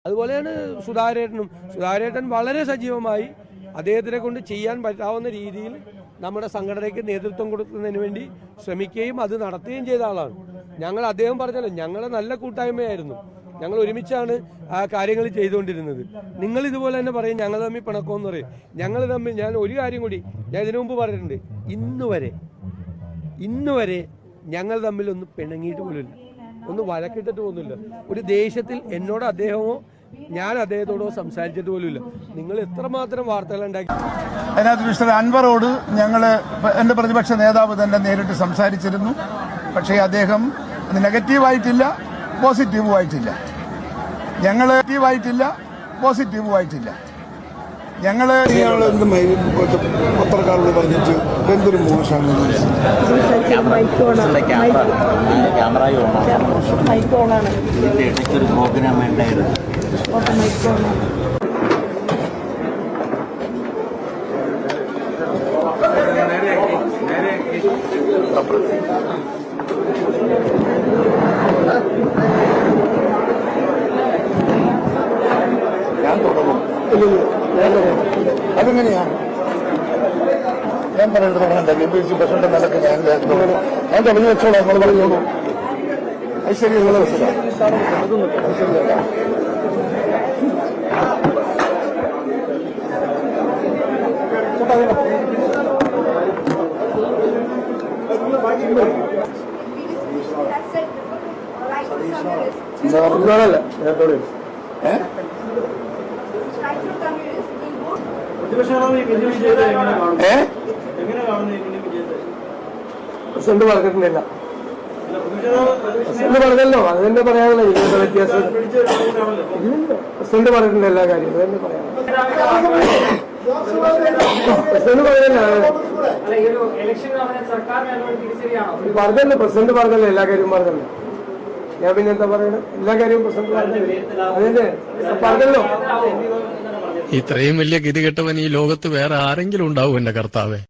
അതുപോലെയാണ് സുധാകരേട്ടൻ വളരെ സജീവമായി അദ്ദേഹത്തിനെ കൊണ്ട് ചെയ്യാൻ പറ്റാവുന്ന രീതിയിൽ നമ്മുടെ സംഘടനയ്ക്ക് നേതൃത്വം കൊടുക്കുന്നതിന് വേണ്ടി ശ്രമിക്കുകയും അത് നടത്തുകയും ചെയ്ത ആളാണ്. അദ്ദേഹം പറഞ്ഞല്ലോ, ഞങ്ങളെ നല്ല കൂട്ടായ്മയായിരുന്നു, ഞങ്ങൾ ഒരുമിച്ചാണ് ആ കാര്യങ്ങൾ ചെയ്തുകൊണ്ടിരുന്നത്. നിങ്ങൾ ഇതുപോലെ തന്നെ പറയും ഞങ്ങൾ തമ്മിൽ പിണക്കമെന്ന് പറയും. ഞാൻ ഒരു കാര്യം കൂടി ഞാൻ ഇതിനു മുമ്പ് പറഞ്ഞിട്ടുണ്ട്, ഇന്ന് വരെ ഞങ്ങൾ തമ്മിൽ ഒന്ന് പിണങ്ങിയിട്ട് പോലുമില്ല, ഒന്ന് വഴക്കിട്ടിട്ട് പോകുന്നില്ല. ഒരു ദേഷ്യത്തിൽ എന്നോട് അദ്ദേഹമോ ഞാൻ അദ്ദേഹത്തോടോ സംസാരിച്ചിട്ട് പോലുമില്ല. നിങ്ങൾ എത്രമാത്രം വാർത്തകൾ ഉണ്ടാക്കി. അതിനകത്ത് മിസ്റ്റർ അൻവറോട് എന്റെ പ്രതിപക്ഷ നേതാവ് തന്നെ നേരിട്ട് സംസാരിച്ചിരുന്നു. പക്ഷേ അദ്ദേഹം അത് നെഗറ്റീവായിട്ടില്ല, പോസിറ്റീവുമായിട്ടില്ല. ഞങ്ങൾ പത്രക്കാരോട് പറഞ്ഞിട്ട് എന്തൊരു മോശമാണ്. പ്രോഗ്രാം ഉണ്ടായിരുന്നു. ഞാൻ തുടങ്ങും. അതെങ്ങനെയാ ഞാൻ പറയുന്നത്? തുടങ്ങണ്ട. KPCC പ്രസിഡന്റ് നിലക്ക് ഞാൻ തുടങ്ങി വെച്ചോളാം. നിങ്ങൾ പറഞ്ഞോളൂ. അത് ശരി. നിങ്ങളെ ശരിയല്ല. പ്രസിഡന്റ് പറഞ്ഞിട്ടില്ല. പ്രസിഡന്റ് പറഞ്ഞല്ലോ, അത് തന്നെ പറയാനുള്ള വ്യത്യാസം. പ്രസിഡന്റ് പറഞ്ഞിട്ടുണ്ട് എല്ലാ കാര്യവും, അത് തന്നെ പറയാം. പ്രസിഡന്റ് പറഞ്ഞല്ലോ, പ്രസിഡന്റ് പറഞ്ഞല്ലോ, എല്ലാ കാര്യവും പറഞ്ഞല്ലോ. ഞാൻ പിന്നെ എന്താ പറയണത്? എല്ലാ കാര്യവും പ്രസിഡന്റ് പറഞ്ഞല്ലോ, അതിന്റെ പറഞ്ഞല്ലോ. ഇത്രയും വലിയ ഗതികെട്ടവൻ ഈ ലോകത്ത് വേറെ ആരെങ്കിലും ഉണ്ടാവും എന്റെ കർത്താവേ?